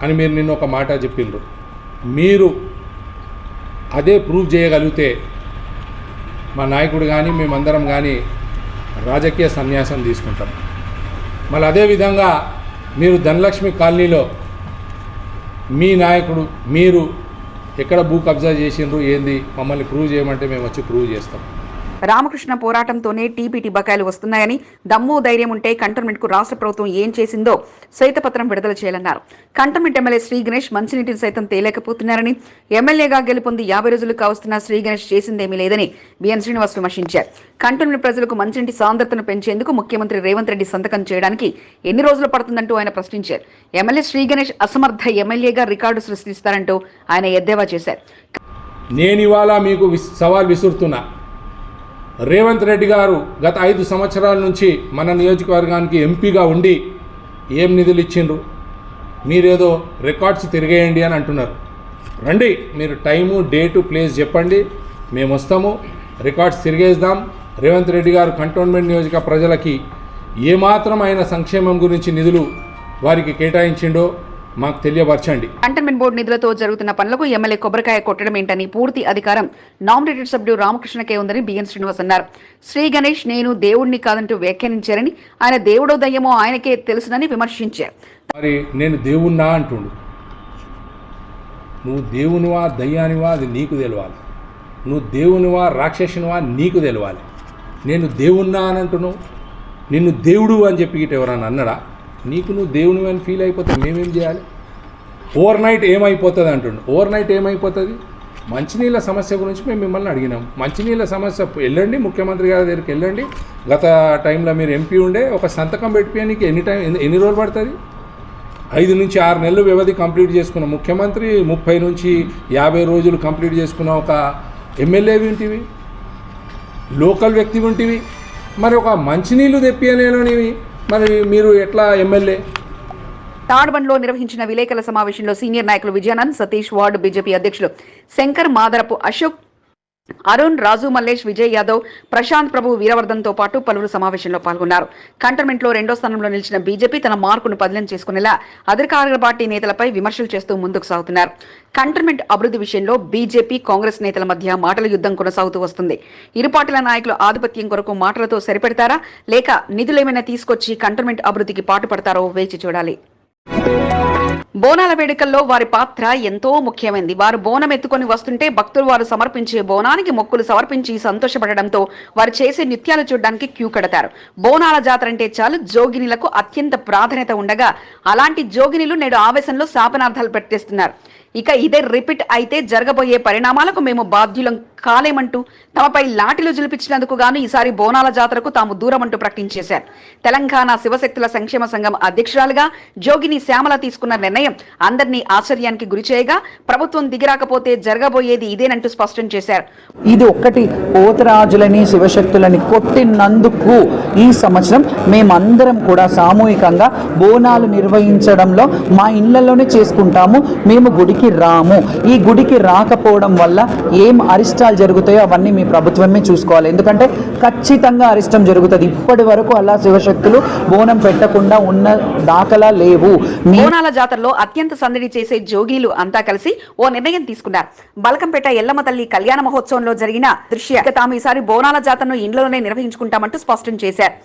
అని మీరు నిన్న ఒక మాట చెప్పిండ్రు. మీరు అదే ప్రూవ్ చేయగలిగితే మా నాయకుడు కానీ మేమందరం కానీ రాజకీయ సన్యాసం తీసుకుంటాం. మళ్ళీ అదేవిధంగా మీరు ధనలక్ష్మి కాలనీలో మీ నాయకుడు మీరు ఎక్కడ భూ కబ్జా చేసిండ్రు ఏంది మమ్మల్ని ప్రూవ్ చేయమంటే మేము వచ్చి ప్రూవ్ చేస్తాం. రామకృష్ణ పోరాటంతోనే టీపీటీ బకాయిలు వస్తున్నాయని, దమ్ము ధైర్యం ఉంటే కంటోన్మెంట్ కు రాష్ట్ర ప్రభుత్వం ఏం చేసిందో శ్వేతపత్రం విడుదల చేయాలన్నారు. కంటోన్మెంట్ ఎమ్మెల్యే శ్రీ గణేష్ మంచినీటిని సైతం తేలేకపోతున్నారని, ఎమ్మెల్యేగా గెలుపొంది 50 రోజులు కావస్తున్న శ్రీ గణేష్ చేసిందేమీ లేదని బిఎన్ శ్రీనివాస్ విమర్శించారు. కంటోన్మెంట్ ప్రజలకు మంచినీటి సాంద్రతను పెంచేందుకు ముఖ్యమంత్రి రేవంత్ రెడ్డి సంతకం చేయడానికి ఎన్ని రోజులు పడుతుందంటూ ఆయన ప్రశ్నించారు. ఎమ్మెల్యే శ్రీ గణేష్ అసమర్థ ఎమ్మెల్యేగా రికార్డు సృష్టిస్తారంటూ ఆయన ఎద్దేవా చేశారు. నేను ఇవాళ మీకు సవాల్ విసురుతున్నా. రేవంత్ రెడ్డి గారు గత 5 సంవత్సరాల నుంచి మన నియోజకవర్గానికి ఎంపీగా ఉండి ఏం నిధులు ఇచ్చిండ్రు? మీరేదో రికార్డ్స్ తిరిగేయండి అని అంటున్నారు. రండి, మీరు టైము, డేటు, ప్లేస్ చెప్పండి, మేము వస్తాము, రికార్డ్స్ తిరిగేద్దాం. రేవంత్ రెడ్డి గారు కంటోన్మెంట్ నియోజక ప్రజలకి ఏమాత్రం ఆయన సంక్షేమం గురించి నిధులు వారికి కేటాయించిండో మాకు తెలియపరచండి. కంటోన్మెంట్ బోర్డు నిధులతో జరుగుతున్న పనులకు ఎమ్మెల్యే కొబ్బరికాయ కొట్టడం ఏంటని పూర్తి అధికారం నామినేటెడ్ సభ్యుడు రామకృష్ణకే ఉందని బిఎన్ శ్రీనివాస్ అన్నారు. శ్రీ గణేష్ నేను దేవుడిని కాదంటూ వ్యాఖ్యానించారని, ఆయన దేవుడో దయ్యమో ఆయనకే తెలుసునని విమర్శించారు. మరి నేను దేవుణ్ణా అంటుండు. నువ్వు దేవునివా దయ్యానివా అది నీకు తెలవాలి. నువ్వు దేవునివా రాక్షసునివా నీకు తెలవాలి. నేను దేవుణ్ణా అని అంటున్నావు, నిన్ను దేవుడు అని చెప్పి ఎవరన్నా అన్నాడా? నీకు నువ్వు దేవుని అని ఫీల్ అయిపోతే మేమేం చేయాలి? ఓవర్ నైట్ ఏమైపోతుంది అంటుండు. ఓవర్ నైట్ ఏమైపోతుంది? మంచినీళ్ళ సమస్య గురించి మేము మిమ్మల్ని అడిగినాం. మంచినీళ్ళ సమస్య వెళ్ళండి, ముఖ్యమంత్రి గారి దగ్గరికి వెళ్ళండి. గత టైంలో మీరు ఎంపీ ఉండే ఒక సంతకం పెట్టిపోయానికి ఎన్ని రోజులు పడుతుంది? 5 నుంచి 6 నెలలు వ్యవధి కంప్లీట్ చేసుకున్న ముఖ్యమంత్రి 30 నుంచి 50 రోజులు కంప్లీట్ చేసుకున్న ఒక ఎమ్మెల్యే వింటివి, లోకల్ వ్యక్తి వింటివి. మరి ఒక మంచినీళ్ళు తెప్పియలేనివి మరి మీరు ఎట్లా ఎమ్మెల్యే? తాడ్బండ్లో నిర్వహించిన విలేకరుల సమావేశంలో సీనియర్ నాయకులు విజయానంద్, సతీష్, వార్డు బీజేపీ అధ్యక్షులు శంకర్, మాదరపు అశోక్, అరుణ్, రాజు మల్లేష్, విజయ్ యాదవ్, ప్రశాంత్ ప్రభు, వీరవర్ధన్ తో పాటు పలువురు సమావేశంలో పాల్గొన్నారు. కంటోన్మెంట్ లో 2వ స్థానంలో నిలిచిన బీజేపీ తన మార్కును పదిలం చేసుకునేలా అధికార పార్టీ నేతలపై విమర్శలు చేస్తూ ముందుకు సాగుతున్నారు. కంటోన్మెంట్ అభివృద్ధి విషయంలో బీజేపీ, కాంగ్రెస్ నేతల మధ్య మాటల యుద్ధం కొనసాగుతూ వస్తుంది. ఇరు పార్టీల నాయకులు ఆధిపత్యం కొరకు మాటలతో సరిపెడతారా, లేక నిధులేమైనా తీసుకొచ్చి కంటోన్మెంట్ అభివృద్ధికి పాటుపడతారో వేచి చూడాలి. బోనాల వేడుకల్లో వారి పాత్ర ఎంతో ముఖ్యమైనది. వారు బోనం ఎత్తుకొని వస్తుంటే భక్తులు వారు సమర్పించే బోనానికి మొక్కులు సమర్పించి సంతోషపడడంతో వారు చేసే నృత్యాలు చూడడానికి క్యూ కడతారు. బోనాల జాతర అంటే చాలు జోగినిలకు అత్యంత ప్రాధాన్యత ఉండగా అలాంటి జోగినిలు నేడు ఆవేశంలో శాపనార్థాలు పెట్టేస్తున్నారు. ఇక ఇదే రిపీట్ అయితే జరగబోయే పరిణామాలకు మేము బాధ్యులం కాలేమంటూ తమపై లాఠీలు జులిపించినందుకు గాను ఈసారి బోనాల జాతరకు తాము దూరమంటూ ప్రకటించేశారు. తెలంగాణ శివశక్తుల సంక్షేమ సంఘం అధ్యక్షురాలుగా జోగిని శ్యామల తీసుకున్న నిర్ణయం అందరినీ ఆశ్చర్యానికి గురిచేయగా ప్రభుత్వం దిగిరాకపోతే జరగబోయేది ఇదేనంటూ స్పష్టం చేశారు. ఇది ఒక్కటి పోతరాజులని శివశక్తులని కొట్టినందుకు ఈ సంవత్సరం మేమందరం కూడా సామూహికంగా బోనాలు నిర్వహించడంలో మా ఇళ్లలోనే చేసుకుంటాము. మేము గుడికి గుడికి రాము. ఈ గుడికి రాకపోవడం వల్ల ఏం అరిష్టాలు జరుగుతాయో అవన్నీ మీ ప్రభుత్వమే చూసుకోవాలి. ఎందుకంటే ఖచ్చితంగా అరిష్టం జరుగుతుంది. ఇప్పటి వరకు అల్లా శివశక్తులు బోనం పెట్టకుండా ఉన్న దాఖలా లేవు. బోనాల జాతరలో అత్యంత సందడి చేసే జోగీలు అంతా కలిసి ఓ నిర్ణయం తీసుకున్నారు. బల్కంపేట ఎల్లమ్మ తల్లి కళ్యాణ మహోత్సవంలో జరిగిన దృశ్య తాము ఈసారి బోనాల జాతరను ఇంట్లోనే నిర్వహించుకుంటామంటూ స్పష్టం చేశారు.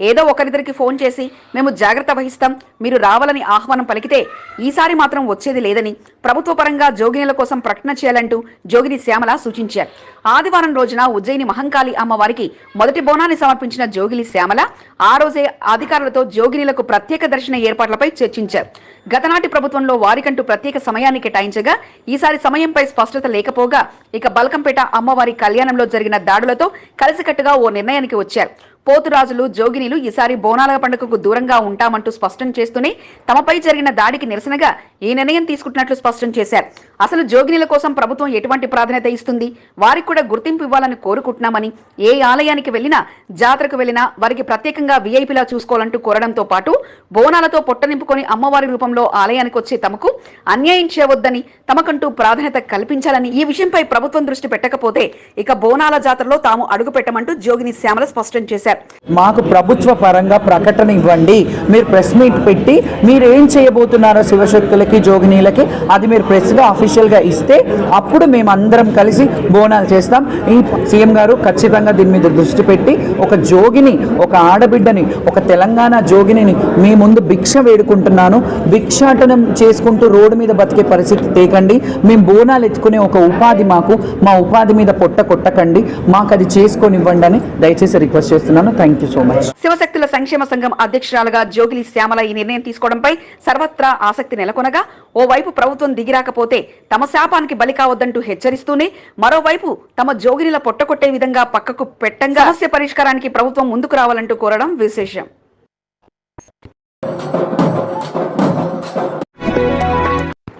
ఏదో ఒకరిద్దరికి ఫోన్ చేసి మేము జాగ్రత్త వహిస్తాం, మీరు రావాలని ఆహ్వానం పలికితే ఈసారి మాత్రం వచ్చేది లేదని ప్రభుత్వ పరంగా జోగినుల కోసం ప్రకటన చేయాలంటూ జోగిని శ్యామల సూచించారు. ఆదివారం రోజున ఉజ్జయిని మహంకాళి అమ్మవారికి మొదటి బోనాన్ని సమర్పించిన జోగిలి శ్యామల ఆ రోజే అధికారులతో జోగినులకు ప్రత్యేక దర్శన ఏర్పాట్లపై చర్చించారు. గతనాటి ప్రభుత్వంలో వారికంటూ ప్రత్యేక సమయాన్ని కేటాయించగా ఈసారి సమయంపై స్పష్టత లేకపోగా ఇక బల్కంపేట అమ్మవారి కళ్యాణంలో జరిగిన దాడులతో కలిసికట్టుగా ఓ నిర్ణయానికి వచ్చారు. పోతురాజులు జోగినీలు ఈసారి బోనాల పండుగకు దూరంగా ఉంటామంటూ స్పష్టం చేస్తూనే తమపై జరిగిన దాడికి నిరసనగా ఈ నిర్ణయం తీసుకుంటున్నట్లు స్పష్టం చేశారు. అసలు జోగినీల కోసం ప్రభుత్వం ఎటువంటి ప్రాధాన్యత ఇస్తుంది, వారికి కూడా గుర్తింపు ఇవ్వాలని కోరుకుంటున్నామని, ఏ ఆలయానికి వెళ్లినా జాతరకు వెళ్లినా వారికి ప్రత్యేకంగా వీఐపీలా చూసుకోవాలంటూ కోరడంతో పాటు బోనాలతో పొట్ట నింపుకొని అమ్మవారి రూపంలో ఆలయానికి వచ్చే తమకు అన్యాయం చేయవద్దని, తమకంటూ ప్రాధాన్యత కల్పించాలని, ఈ విషయంపై ప్రభుత్వం దృష్టి పెట్టకపోతే ఇక బోనాల జాతరలో తాము అడుగు పెట్టమంటూ జోగిని శ్యామల స్పష్టం చేశారు. మాకు ప్రభుత్వ పరంగా ప్రకటన ఇవ్వండి. మీరు ప్రెస్ మీట్ పెట్టి మీరు ఏం చేయబోతున్నారో శివశక్తులకి జోగినీలకి అది మీరు ప్రెస్గా అఫీషియల్గా ఇస్తే అప్పుడు మేము అందరం కలిసి బోనాలు చేస్తాం. ఈ సీఎం గారు ఖచ్చితంగా దీని మీద దృష్టి పెట్టి ఒక జోగిని, ఒక ఆడబిడ్డని, ఒక తెలంగాణ జోగిని మీ ముందు భిక్ష వేడుకుంటున్నాను, భిక్షాటనం చేసుకుంటూ రోడ్డు మీద బతికే పరిస్థితి తేకండి. మేము బోనాలు ఎత్తుకునే ఒక ఉపాధి మాకు, మా ఉపాధి మీద పొట్ట కొట్టకండి, మాకు అది చేసుకొని ఇవ్వండి అని దయచేసి రిక్వెస్ట్ చేస్తున్నాను. Thank you so much. శివశక్తుల సంక్షేమ సంఘం అధ్యక్షురాలుగా జోగిలి శ్యామల ఈ నిర్ణయం తీసుకోవడంపై సర్వత్రా ఆసక్తి నెలకొనగా ఓవైపు ప్రభుత్వం దిగిరాకపోతే తమ శాపానికి బలి కావద్దంటూ హెచ్చరిస్తూనే మరోవైపు తమ జోగినిల పొట్టకొట్టే విధంగా పక్కకు పెట్టంగా సమస్య పరిష్కారానికి ప్రభుత్వం ముందుకు రావాలంటూ కోరడం విశేషం.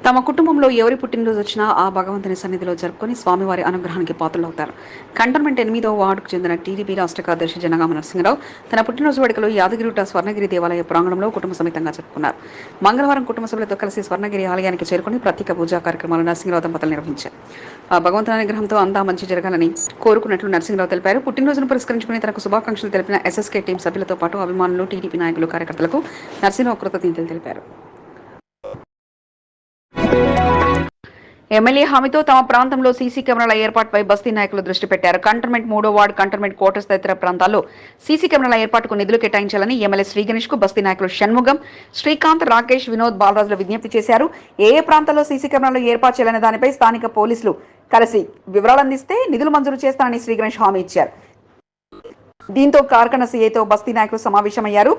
తమ కుటుంబంలో ఎవరి పుట్టినరోజు వచ్చినా ఆ భగవంతుని సన్నిధిలో జరుపుకొని స్వామివారి అనుగ్రహానికి పాత్రలవుతారు. కంటోన్మెంట్ 8వ వార్డుకు చెందిన టీడీపీ రాష్ట్ర కార్యదర్శి జనగామ నరసింహరావు తన పుట్టినరోజు వేడుకలు యాదగిరిగుట్ట స్వర్ణగిరి దేవాలయ ప్రాంగణంలో కుటుంబ సమేతంగా జరుపుకున్నారు. మంగళవారం కుటుంబ సభ్యులతో కలిసి స్వర్ణగిరి ఆలయానికి చేరుకుని ప్రత్యేక పూజా కార్యక్రమాలు నరసింహరావు దంపతులు నిర్వహించారు. ఆ భగవంతుని అనుగ్రహంతో అంతా మంచి జరగాలని కోరుకున్నట్లు నరసింహరావు తెలిపారు. పుట్టినరోజును పురస్కరించుకుని తనకు శుభాకాంక్షలు తెలిపిన ఎస్ఎస్కే టీం సభ్యులతో పాటు అభిమానులు, టీడీపీ నాయకులు, కార్యకర్తలకు నరసింహరావు కృతజ్ఞతలు తెలిపారు. ఎమ్మెల్యే హామీతో తమ ప్రాంతంలో సీసీ కెమెరాల ఏర్పాటుపై బస్తీ నాయకులు దృష్టి పెట్టారు. కంటోన్మెంట్ 3వ వార్డు, కంటోన్మెంట్ క్వార్టర్స్ తదితర ప్రాంతాల్లో సీసీ కెమెరాల ఏర్పాటుకు నిధులు కేటాయించాలని ఎమ్మెల్యే శ్రీ గణేష్ కు బస్తీ నాయకులు షణ్ముగం, శ్రీకాంత్, రాకేష్, వినోద్, బాలరాజులు విజ్ఞప్తి చేశారు. ఏ ప్రాంతాల్లో సీసీ కెమెరాలు ఏర్పాటు చేయాలనే దానిపై స్థానిక పోలీసులు కలిసి వివరాలు అందిస్తే నిధులు మంజూరు చేస్తానని శ్రీ గణేష్ హామీ ఇచ్చారు. దీంతో కార్ఖానా సీఐతో బస్తీ నాయకులు సమావేశమయ్యారు.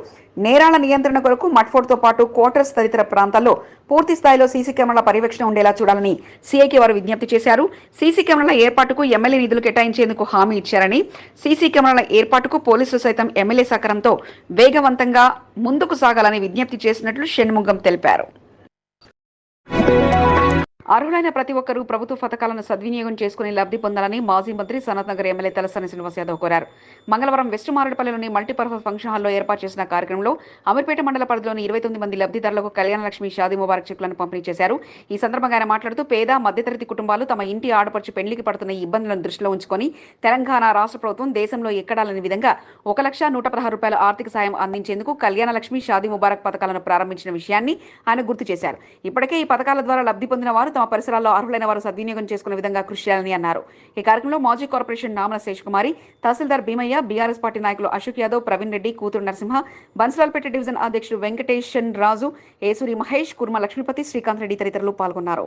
నేరాల నియంత్రణ కొరకు మట్ఫోర్డ్తో పాటు క్వార్టర్స్ తదితర ప్రాంతాల్లో పూర్తి స్థాయిలో సీసీ కెమెరాల పర్యవేక్షణ ఉండేలా చూడాలని సీఐకి వారు విజ్ఞప్తి చేశారు. సీసీ కెమెరాల ఏర్పాటుకు ఎమ్మెల్యే నిధులు కేటాయించేందుకు హామీ ఇచ్చారని, సీసీ కెమెరాల ఏర్పాటుకు పోలీసులు సైతం ఎమ్మెల్యే సహకారంతో వేగవంతంగా ముందుకు సాగాలని విజ్ఞప్తి చేసినట్లు షణ్ముగం తెలిపారు. అర్హులైన ప్రతి ఒక్కరూ ప్రభుత్వ పథకాలను సద్వినియోగం చేసుకుని లబ్ధి పొందాలని మాజీ మంత్రి సనత్ నగర్ ఎమ్మెల్యే తలసాని శ్రీనివాస్ యాదవ్ కోరారు. మంగళవారం వెస్ట్ మారేడుపల్లిలోని మల్టీపర్పస్ ఫంక్షన్ హాల్లో ఏర్పాటు చేసిన కార్యక్రమంలో అమీర్పేట మండల పరిధిలోని 29 మంది లబ్ధిదారులకు కళ్యాణ లక్ష్మి షాదీ ముబారక్ చెక్కులను పంపిణీ చేశారు. ఈ సందర్భంగా ఆయన మాట్లాడుతూ పేద మధ్యతరగతి కుటుంబాలు తమ ఇంటి ఆడపడుచు పెళ్లికి పడుతున్న ఇబ్బందులను దృష్టిలో ఉంచుకొని తెలంగాణ రాష్ట్ర ప్రభుత్వం దేశంలో ఎక్కడా లేని విధంగా 1,116 రూపాయల ఆర్థిక సాయం అందించేందుకు కళ్యాణ లక్ష్మి షాదీ ముబారక్ పథకాలను ప్రారంభించిన విషయాన్ని ఆయన గుర్తు చేశారు. ఇప్పటికే ఈ పథకాల ద్వారా లబ్ధి పొందిన వారు తమ పరిసరాల్లో అర్హులైన వారు సద్వినియోగం చేసుకునే విధంగా కృషి చేయాలని అన్నారు. ఈ కార్యక్రమంలో మాజీ కార్పొరేషన్ నామల శేషకుమారి, తహసీల్దార్ భీమయ్య, బీఆర్ఎస్ పార్టీ నాయకులు అశోక్ యాదవ్, ప్రవీణ్ రెడ్డి, కూతురు నరసింహ, బన్సలాల్పేట డివిజన్ అధ్యక్షుడు వెంకటేషన్ రాజు, ఏసూరి మహేష్, కుర్మ లక్ష్మీపతి, శ్రీకాంత్ రెడ్డి తదితరులు పాల్గొన్నారు.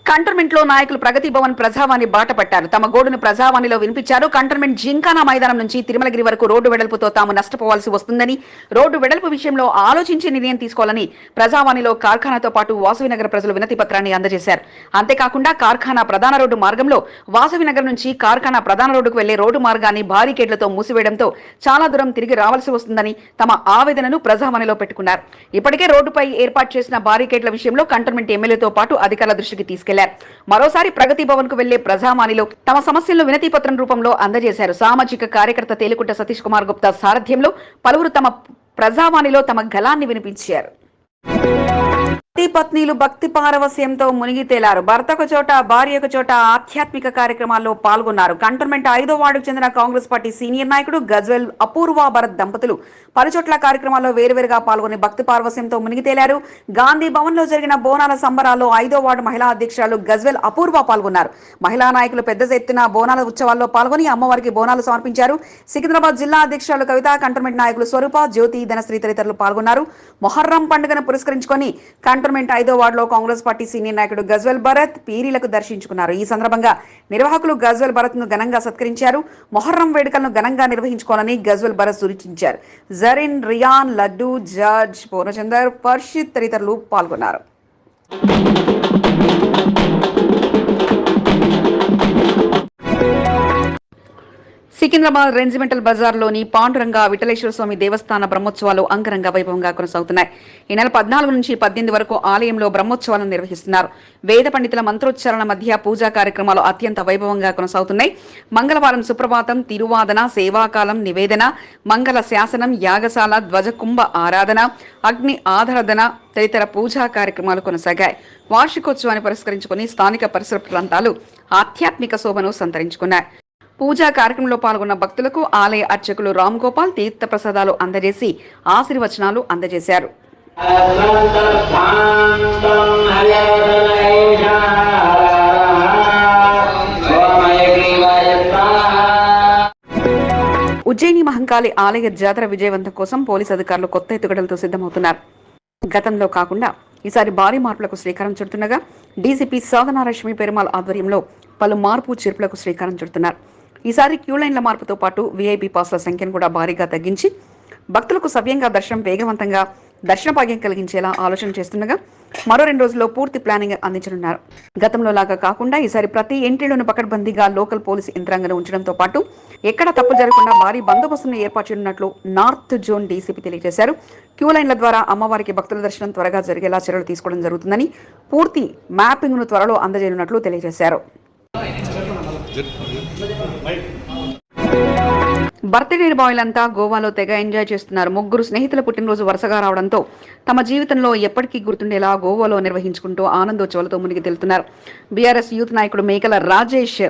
కంటోన్మెంట్ లో నాయకులు ప్రగతి భవన్ ప్రజావాణి బాట పట్టారు. తమ గోడును ప్రజావాణిలో వినిపించారు. కంటోన్మెంట్ జింకానా మైదానం నుంచి తిరుమలగిరి వరకు రోడ్డు వెడల్పుతో తాము నష్టపోవాల్సి వస్తుందని, రోడ్డు వెడల్పు విషయంలో ఆలోచించి నిర్ణయం తీసుకోవాలని ప్రజావాణిలో కార్ఖానాతో పాటు వాసవినగర్ ప్రజలు వినతి పత్రాన్ని అందజేశారు. అంతేకాకుండా కార్ఖానా ప్రధాన రోడ్డు మార్గంలో వాసవినగర్ నుంచి కార్ఖానా ప్రధాన రోడ్డుకు వెళ్లే రోడ్డు మార్గాన్ని బారికేడ్లతో మూసివేయడంతో చాలా దూరం తిరిగి రావాల్సి వస్తుందని తమ ఆవేదనను ప్రజావాణిలో పెట్టుకున్నారు. ఇప్పటికే రోడ్డుపై ఏర్పాటు చేసిన బారికేడ్ల విషయంలో కంటోన్మెంట్ ఎమ్మెల్యేతో పాటు అధికారుల దృష్టికి తీసుకెళ్లారు. మరోసారి ప్రగతి భవన్ కు వెళ్లే ప్రజావాణిలో తమ సమస్యలను వినతి పత్రం రూపంలో అందజేశారు. సామాజిక కార్యకర్త తేలికుంట సతీష్ కుమార్ గుప్తా సారథ్యంలో పలువురు తమ ప్రజావాణిలో తమ గళాన్ని వినిపించారు. పత్నీలు భక్తి పారవస్యంతో మునిగి తేలారు. భర్తకు చోట భార్యకు చోట ఆధ్యాత్మిక కార్యక్రమాల్లో పాల్గొన్నారు. కంటోన్మెంట్ 5వ వార్డుకు చెందిన కాంగ్రెస్ పార్టీ సీనియర్ నాయకుడు గజ్వెల్ అపూర్వ భరత్ దంపతులు పలుచోట్ల కార్యక్రమాల్లో వేరువేరుగా పాల్గొని భక్తి పారవస్యంతో మునిగి తేలారు. గాంధీ భవన్ లో జరిగిన బోనాల సంబరాల్లో 5వ వార్డు మహిళా అధ్యక్షురాలు గజ్వెల్ అపూర్వ పాల్గొన్నారు. మహిళా నాయకులు పెద్ద ఎత్తున బోనాల ఉత్సవాల్లో పాల్గొని అమ్మవారికి బోనాలు సమర్పించారు. సికింద్రాబాద్ జిల్లా అధ్యక్షురాలు కవిత, కంటోన్మెంట్ నాయకులు స్వరూప, జ్యోతి, ధనశ్రీ తదితరులు పాల్గొన్నారు. మొహర్రం పండుగను పురస్కరించుకొని కంటోన్మెంట్ 5వ వార్డులో కాంగ్రెస్ పార్టీ సీనియర్ నాయకుడు గజ్వెల్ భరత్ పీరీలకు దర్శించుకున్నారు. ఈ సందర్భంగా నిర్వాహకులు గజ్వెల్ భరత్ ను ఘనంగా సత్కరించారు. మొహర్రం వేడుకలను ఘనంగా నిర్వహించుకోవాలని గజ్వెల్ భరత్ సూచించారు. జరీన్, రియాన్, లడ్డు, జడ్జ్, పూర్ణచందర్, పర్షిత్ తదితరులు పాల్గొన్నారు. సికింద్రాబాద్ రెజిమెంటల్ బజార్లోని పాండురంగ విఠలేశ్వర స్వామి దేవస్థాన బ్రహ్మోత్సవాలు అంగరంగ వైభవంగా కొనసాగుతున్నాయి. ఈ నెల 14 నుంచి 18 వరకు ఆలయంలో బ్రహ్మోత్సవాలను నిర్వహిస్తున్నారు. వేద పండితుల మంత్రోచ్చారణ మధ్య పూజా కార్యక్రమాలు అత్యంత వైభవంగా కొనసాగుతున్నాయి. మంగళవారం సుప్రభాతం, తిరువాదన, సేవాకాలం, నివేదన, మంగళ శాసనం, యాగశాల, ధ్వజకుంభ ఆరాధన, అగ్ని ఆరాధన తదితర పూజా కార్యక్రమాలు కొనసాగాయి. వార్షికోత్సవాన్ని పురస్కరించుకుని స్థానిక పరిసర ప్రాంతాలు ఆధ్యాత్మిక శోభను సంతరించుకున్నాయి. పూజా కార్యక్రమంలో పాల్గొన్న భక్తులకు ఆలయ అర్చకులు రామ్ గోపాల్ తీర్థ ప్రసాదాలు అందజేసి ఆశీర్వచనాలు అందజేశారు. ఉజ్జయిని మహంకాళి ఆలయ జాతర విజయవంతం కోసం పోలీసు అధికారులు కొత్త ఎత్తుగడలతో సిద్ధమవుతున్నారు. గతంలో కాకుండా ఈసారి భారీ మార్పులకు శ్రీకారం చుడుతుండగా డీసీపీ సాధనారశ్మి పెరుమాల్ ఆధ్వర్యంలో పలు మార్పు చేర్పులకు శ్రీకారం చుడుతున్నారు. ఈసారి క్యూలైన్ల మార్పుతో పాటు వీఐపీ పాస్ల సంఖ్యను కూడా భారీగా తగ్గించి భక్తులకు సవ్యంగా దర్శనం వేగవంతంగా దర్శన భాగ్యం కలిగించేలా ఆలోచన చేస్తుండగా మరో 2 రోజుల్లో పూర్తి ప్లానింగ్ అందించనున్నారు. గతంలో లాగా కాకుండా ఈసారి ప్రతి ఎంట్రీలోనూ పకడ్బందీగా లోకల్ పోలీసు యంత్రాంగం ఉంచడంతో పాటు ఎక్కడ తప్పు జరగకుండా భారీ బందోబస్తును ఏర్పాటు చేయనున్నట్లు నార్త్ జోన్ డీసీపీ తెలియజేశారు. క్యూలైన్ల ద్వారా అమ్మవారికి భక్తుల దర్శనం త్వరగా జరిగేలా చర్యలు తీసుకోవడం జరుగుతుందని, పూర్తి మ్యాపింగ్ ను త్వరలో అందజేయనున్నట్లు తెలియజేశారు. బర్త్డే బాయ్లంతా గోవాలో తెగ ఎంజాయ్ చేస్తున్నారు. 3 స్నేహితుల పుట్టినరోజు వరుసగా రావడంతో తమ జీవితంలో ఎప్పటికీ గుర్తుండేలా గోవాలో నిర్వహించుకుంటూ ఆనందోత్సవాలతో మునిగి తేలుతున్నారు. బీఆర్ఎస్ యూత్ నాయకుడు మేకల రాజేష్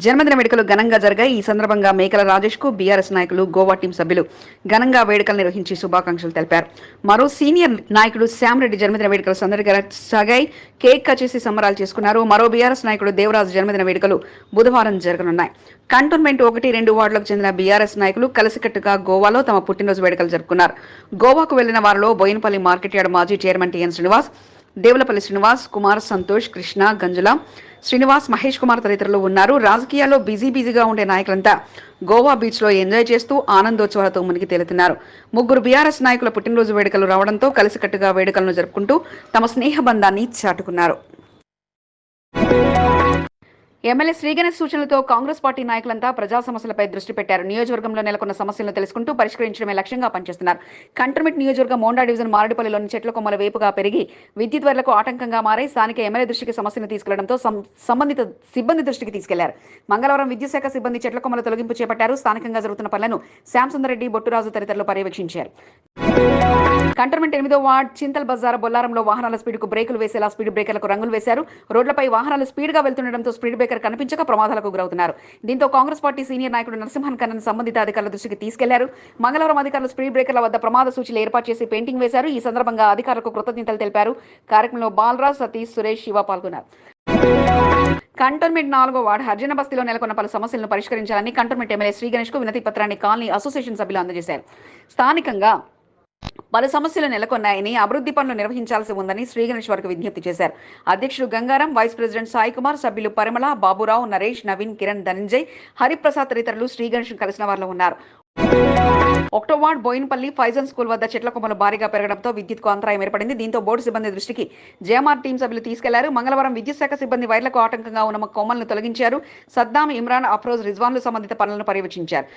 జన్మదిన వేడుకలు ఘనంగా జరిగాయి. ఈ సందర్భంగా మేకల రాజేష్ కు బీఆర్ఎస్ నాయకులు, గోవా టీం సభ్యులు ఘనంగా వేడుకలు నిర్వహించి శుభాకాంక్షలు తెలిపారు. మరో సీనియర్ నాయకుడు శ్యామ్ రెడ్డి జన్మదిన వేడుకలు సందడిగా సాగాయి. కేక్ కట్ చేసి సంబరాలు చేసుకున్నారు. మరో బీఆర్ఎస్ నాయకుడు దేవరాజు జన్మదిన వేడుకలు బుధవారం జరగనున్నాయి. కంటోన్మెంట్ 1, 2 వార్డులకు చెందిన బీఆర్ఎస్ నాయకులు కలిసికట్టుగా గోవాలో తమ పుట్టినరోజు వేడుకలు జరుపుకున్నారు. గోవాకు వెళ్లిన వారిలో బోయినపల్లి మార్కెట్ యార్డ్ మాజీ చైర్మన్ టీఎన్ శ్రీనివాస్, దేవులపల్లి శ్రీనివాస్, కుమార్, సంతోష్, కృష్ణ, గంజుల శ్రీనివాస్, మహేష్ కుమార్ తదితరులు ఉన్నారు. రాజకీయాల్లో బిజీగా ఉండే నాయకులంతా గోవా బీచ్ లో ఎంజాయ్ చేస్తూ ఆనందోత్సవాలతో మునిగి తేలుతున్నారు. 3 బీఆర్ఎస్ నాయకుల పుట్టినరోజు వేడుకలు రావడంతో కలిసికట్టుగా వేడుకలను జరుపుకుంటూ తమ స్నేహ బంధాన్ని చాటుకున్నారు. ఎమ్మెల్యే శ్రీగణేష్ సూచనలతో కాంగ్రెస్ పార్టీ నాయకులంతా ప్రజా సమస్యలపై దృష్టి పెట్టారు. నియోజకవర్గంలో నెలకొన్న సమస్యలను తెలుసుకుంటూ పరిష్కరించడమే లక్ష్యంగా పనిచేస్తున్నారు. కంటోన్మెంట్ నియోజకవర్గం మోండా డివిజన్ మారేడుపల్లిలోని చెట్ల కొమ్మల వేపుగా పెరిగి విద్యుత్ వైర్లకు ఆటంకంగా మారాయి. స్థానిక ఎమ్మెల్యే దృష్టికి సమస్యను తీసుకెళ్లడంతో సంబంధిత సిబ్బంది దృష్టికి తీసుకెళ్లారు. మంగళవారం విద్యుత్ శాఖ సిబ్బంది చెట్ల కొమ్మల తొలగింపు చేపట్టారు. స్థానికంగా జరుగుతున్న పనులను శ్యామ్ సుందర్ రెడ్డి, బొట్టురాజు తదితరులు పర్యవేక్షించారు. కంటోన్మెంట్ 8వ వార్డ్ చింతల్ బజార్ బొల్లారంలో వాహనాల స్పీడ్కు బ్రేకులు వేసేలా స్పీడ్ బ్రేకర్లకు రంగులు వేశారు. రోడ్లపై వాహనాలు స్పీడ్గా వెళ్తుండటంతో స్పీడ్ బ్రేకర్ కనిపించక ప్రమాదాలకు గురవుతున్నారు. దీంతో కాంగ్రెస్ పార్టీ సీనియర్ నాయకుడు నరసింహన్ కన్నన్ సంబంధిత అధికారుల దృష్టికి తీసుకెళ్లారు. మంగళవారం అధికారులు స్పీడ్ బ్రేకర్ల వద్ద ప్రమాద సూచీలు ఏర్పాటు చేసి పెయింటింగ్ వేశారు. ఈ సందర్భంగా అధికారులకు కృతజ్ఞతలు తెలిపారు. కార్యక్రమంలో బాలరాజ్, సతీష్, సురేష్, శివ పాల్గొన్నారు. కంటోన్మెంట్ 4వ వార్డు హర్జన బస్తీలో నెలకొన్న పలు సమస్యలను పరిష్కరించాలని కంటోన్మెంట్ ఎమ్మెల్యే శ్రీగణేష్ కు వినతి పత్రాన్ని కాలనీ అసోసియేషన్ సభ్యులు అందజేశారు. స్థానికంగా పలు సమస్యలు నెలకొన్నాయని, అభివృద్ధి పనులు నిర్వహించాల్సి ఉందని శ్రీగణేష్ వారికి విజ్ఞప్తి చేశారు. అధ్యక్షుడు గంగారం, వైస్ ప్రెసిడెంట్ సాయి కుమార్, సభ్యులు పరిమళ, బాబురావు, నరేష్, నవీన్, కిరణ్, ధనంజయ్, హరిప్రసాద్ తదితరులు శ్రీగణేష్ కలిసిన వారిలో ఉన్నారు. 1వ వార్డు బోయినపల్లి ఫైజన్ స్కూల్ వద్ద చెట్ల కొమ్మలు భారీగా పెరగడంతో విద్యుత్కు అంతరాయం ఏర్పడింది. దీంతో బోర్డు సిబ్బంది దృష్టికి జేఎంఆర్ టీం సభ్యులు తీసుకెళ్లారు. మంగళవారం విద్యుత్ శాఖ సిబ్బంది వైర్లకు ఆటంకంగా ఉన్న కొమ్మలను తొలగించారు. సద్దాం, ఇమ్రాన్, అఫ్రోజ్, రిజ్వాన్లు సంబంధిత పనులను పర్యవేక్షించారు.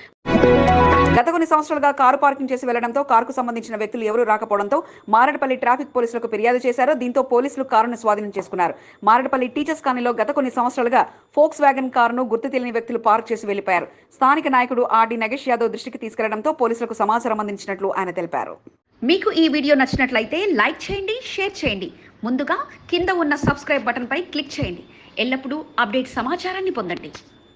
గత కొన్ని సంవత్సరాలుగా కారు పార్కింగ్ చేసి వెళ్లడంతో కారుకు సంబంధించిన వ్యక్తులు ఎవరూ రాకపోవడంతో మారేడుపల్లి ట్రాఫిక్ పోలీసులకు ఫిర్యాదు చేశారు. దీంతో పోలీసులు కారును స్వాధీనం చేసుకున్నారు. మారేడుపల్లి టీచర్స్ కాలనీలో గత కొన్ని సంవత్సరాలుగా ఫోక్స్ వ్యాగన్ కారును గుర్తు తెలియని వ్యక్తులు పార్క్ చేసి వెళ్లిపోయారు. స్థానిక నాయకుడు ఆర్డి నగేష్ యాదవ్ దృష్టికి తీసుకెళ్లడంతో పోలీసులకు సమాచారం అందించినట్లు ఆయన తెలిపారు. మీకు ఈ వీడియో నచ్చినట్లయితే లైక్ చేయండి, షేర్ చేయండి. ముందుగా కింద ఉన్న సబ్స్క్రైబ్ బటన్పై క్లిక్ చేయండి. ఎల్లప్పుడూ అప్డేట్ సమాచారాన్ని పొందండి.